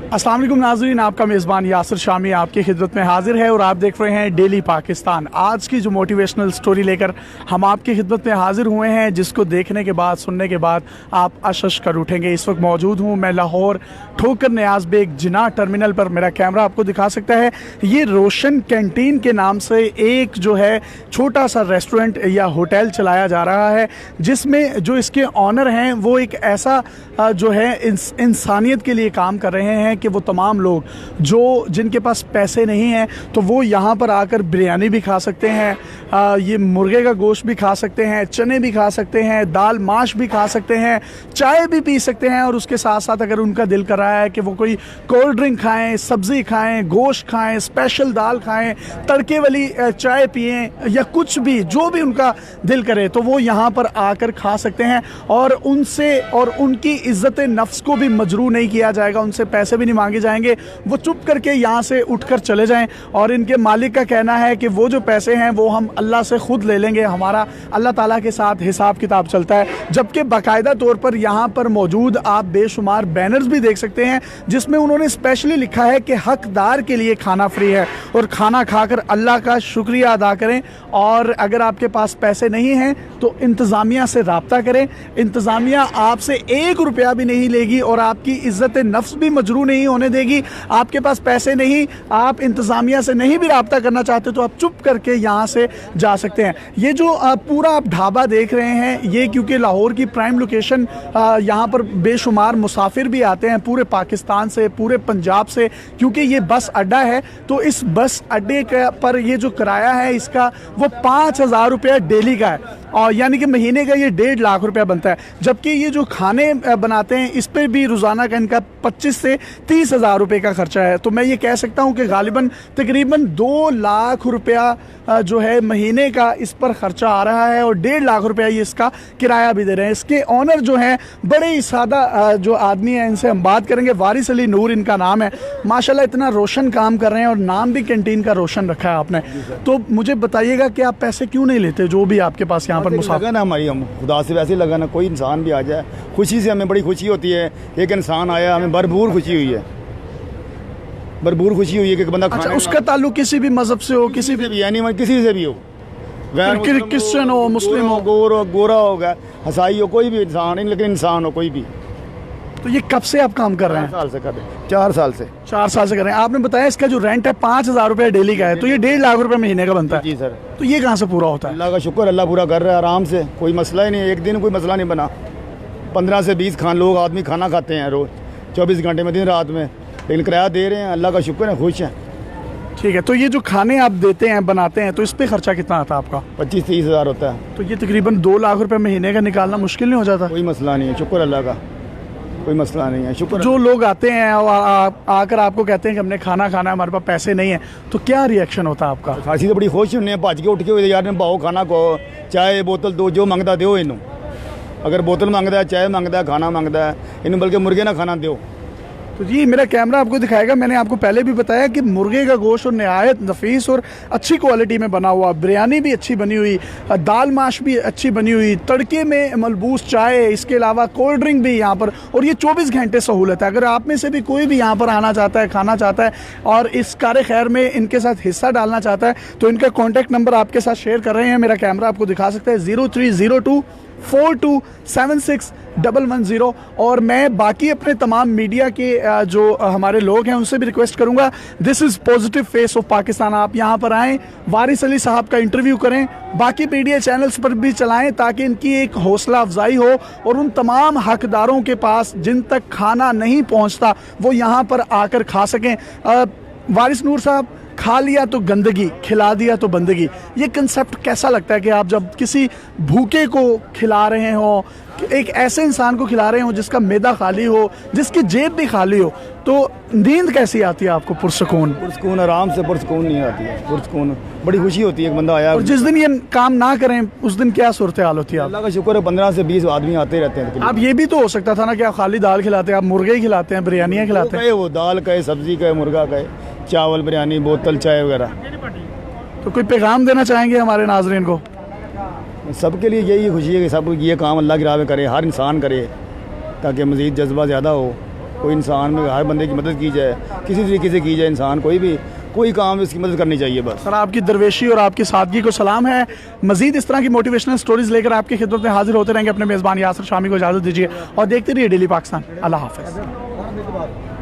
अस्सलाम वालेकुम नाज़रीन, आपका मेज़बान यासिर शामी आपकी खिदमत में हाजिर है और आप देख रहे हैं डेली पाकिस्तान। आज की जो मोटिवेशनल स्टोरी लेकर हम आपकी खिदमत में हाजिर हुए हैं, जिसको देखने के बाद सुनने के बाद आप अशश कर उठेंगे। इस वक्त मौजूद हूँ मैं लाहौर ठोकर नियाज बेग जिना टर्मिनल पर। मेरा कैमरा आपको दिखा सकता है। ये रोशन कैंटीन के नाम से एक जो है छोटा सा रेस्टोरेंट या होटल चलाया जा रहा है, जिसमें जो इसके ऑनर हैं वो एक ऐसा जो है इंसानियत के लिए काम कर रहे हैं कि वो तमाम लोग जिनके पास पैसे नहीं हैं तो वो यहाँ पर आकर बिरयानी भी खा सकते हैं, ये मुर्गे का गोश्त भी खा सकते हैं, चने भी खा सकते हैं, दाल माश भी खा सकते हैं, चाय भी पी सकते हैं और उसके साथ साथ अगर उनका दिल कर रहा है कि वो कोई कोल्ड ड्रिंक खाएं, सब्ज़ी खाएं, गोश्त खाएं, स्पेशल दाल खाएं, तड़के वाली चाय पिएं या कुछ भी जो भी उनका दिल करे तो वो यहाँ पर आकर खा सकते हैं। और उनसे और उनकी इज़्ज़त नफ्स को भी मजरू नहीं किया जाएगा, उनसे पैसे भी नहीं मांगे जाएंगे। वो चुप करके यहाँ से उठकर चले जाएं और इनके मालिक का कहना है कि वो जो पैसे हैं वो हम अल्लाह से खुद ले लेंगे, हमारा अल्लाह ताला के साथ हिसाब किताब चलता है। जबकि बाकायदा तौर पर यहाँ पर मौजूद आप बेशुमार बैनर्स भी देख सकते हैं जिसमें उन्होंने स्पेशली लिखा है कि हकदार के लिए खाना फ्री है और खाना खाकर अल्लाह का शुक्रिया अदा करें। और अगर आपके पास पैसे नहीं हैं तो इंतज़ामिया से रब्ता करें, इंतज़ामिया आपसे 1 रुपया भी नहीं लेगी और आपकी इज़्ज़त नफ्स भी मजरू नहीं होने देगी। आपके पास पैसे नहीं, आप इंतज़ामिया से नहीं भी रब्ता करना चाहते तो आप चुप करके यहाँ से जा सकते हैं। ये जो पूरा आप ढाबा देख रहे हैं, ये क्योंकि लाहौर की प्राइम लोकेशन, यहाँ पर बेशुमार मुसाफिर भी आते हैं पूरे पाकिस्तान से, पूरे पंजाब से, क्योंकि ये बस अड्डा है। तो इस बस अड्डे पर ये जो किराया है इसका वो 5,000 रुपया डेली का है और यानी कि महीने का ये 1.5 लाख रुपया बनता है। जबकि ये जो खाने बनाते हैं इस पर भी रोज़ाना का इनका 25 से 30 हज़ार रुपये का खर्चा है। तो मैं ये कह सकता हूँ कि गालिबन तकरीबन 2 लाख रुपया जो है महीने का इस पर ख़र्चा आ रहा है और 1.5 लाख रुपया ये इसका किराया भी दे रहे हैं। इसके ऑनर जो हैं बड़े ही सादा जो आदमी हैं, इनसे हम बात करेंगे। वारिस अली नूर इनका नाम है। माशाल्लाह इतना रोशन काम कर रहे हैं और नाम भी कैंटीन का रोशन रखा है आपने। तो मुझे बताइएगा कि आप पैसे क्यों नहीं लेते जो भी आपके पास यहाँ पर लगा ना, हमारी हम खुदा से वैसे लगा ना, कोई इंसान भी आ जाए खुशी से, हमें बड़ी खुशी होती है। एक इंसान आया, हमें भरपूर खुशी हुई है, भरपूर खुशी हुई है कि बंदा अच्छा, उसका ताल्लुक किसी भी मजहब से हो, किसी भी यानी किसी से भी हो, क्रिश्चियन हो, मुस्लिम हो, गोरा होगा, हसाई हो, कोई भी इंसान, लेकिन इंसान हो कोई भी। तो ये कब से आप काम कर रहे हैं? 4 साल से कर रहे हैं। 4 साल से 4 साल से कर रहे हैं। आपने बताया इसका जो रेंट है 5,000 रुपया डेली का है, तो ये 1.5 लाख रुपए महीने का बनता है। जी सर। तो ये कहाँ से पूरा होता है? अल्लाह का शुक्र, अल्लाह पूरा कर रहा है आराम से, कोई मसला ही नहीं। एक दिन कोई मसला नहीं बना। 15 से 20 लोग आदमी खाना खाते हैं रोज़ 24 घंटे में, दिन रात में, लेकिन किराया दे रहे हैं। अल्लाह का शुक्र है, खुश हैं। ठीक है। तो ये जो खाने आप देते हैं, बनाते हैं, तो इस पे खर्चा कितना आता है आपका? 25-30 हज़ार होता है। तो ये तकरीबन 2 लाख रुपए महीने का निकालना मुश्किल नहीं हो जाता? कोई मसला नहीं है, शुक्र अल्लाह का, कोई मसला नहीं है, शुक्र। जो लोग आते हैं और आकर आपको कहते हैं कि हमने खाना खाना है, हमारे पास पैसे नहीं है, तो क्या रिएक्शन होता है आपका? खासी तो बड़ी खुश होने, भज के उठ के यार ने भाओ खाना को, चाय बोतल दो, जो मंगता दो इनू। अगर बोतल मंगता है, चाय मंगता है, खाना मंगता है, इन्हें बल्कि मुर्गे ना खाना दो। तो जी मेरा कैमरा आपको दिखाएगा। मैंने आपको पहले भी बताया कि मुर्गे का गोश्त और नहायत नफीस और अच्छी क्वालिटी में बना हुआ, बिरयानी भी अच्छी बनी हुई, दाल माश भी अच्छी बनी हुई, तड़के में मलबूस चाय, इसके अलावा कोल्ड ड्रिंक भी यहाँ पर, और ये 24 घंटे सहूलत है। अगर आप में से भी कोई भी यहाँ पर आना चाहता है, खाना चाहता है और इस कार खैर में इनके साथ हिस्सा डालना चाहता है तो इनका कॉन्टैक्ट नंबर आपके साथ शेयर कर रहे हैं। मेरा कैमरा आपको दिखा सकता है 0302 4276 और मैं बाकी अपने तमाम मीडिया के जो हमारे लोग हैं उनसे भी रिक्वेस्ट करूंगा, this is positive face of Pakistan. आप यहाँ पर आएँ, वारिस अली साहब का इंटरव्यू करें, बाकी मीडिया चैनल्स पर भी चलाएं ताकि इनकी एक हौसला अफजाई हो और उन तमाम हकदारों के पास जिन तक खाना नहीं पहुँचता वो यहाँ पर आकर खा सकें। वारिस नूर साहब, खा लिया तो गंदगी, खिला दिया तो बंदगी, ये कंसेप्ट कैसा लगता है कि आप जब किसी भूखे को खिला रहे हो, एक ऐसे इंसान को खिला रहे हो जिसका मैदा खाली हो, जिसकी जेब भी खाली हो, तो नींद कैसी आती है आपको? पुरसकून? पुरसकून आराम से पुरसकून नहीं आती है, पुरसकून बड़ी खुशी होती है। एक बंदा आया और जिस दिन ये काम ना करें उस दिन क्या सूरत हाल होती है? अल्लाह का शुक्र है 15 से 20 आदमी आते रहते हैं। आप ये भी तो हो सकता था ना कि आप खाली दाल खिलाते हैं, आप मुर्गे ही खिलाते हैं, बिरयानियाँ खिलाते हैं। वो दाल का है, सब्जी का है, मुर्गा का है, चावल, बिरयानी, बोतल, चाय वगैरह। तो कोई पैगाम देना चाहेंगे हमारे नाजरीन को? सबके लिए यही खुशी है कि सब ये काम अल्लाह की राह में करे, हर इंसान करे, ताकि मज़ीद जज्बा ज़्यादा हो कोई इंसान में हर बंदे की मदद की जाए, किसी तरीके से की जाए, इंसान कोई काम इसकी मदद करनी चाहिए बस। सर आपकी दरवेशी और आपकी सादगी को सलाम है। मजीद इस तरह की मोटिवेशनल स्टोरीज लेकर आपकी खिदमत में हाजिर होते रहेंगे। अपने मेज़बान यासिर शामी को इजाज़त दीजिए और देखते रहिए डेली पाकिस्तान। अल्लाह हाफ़िज़।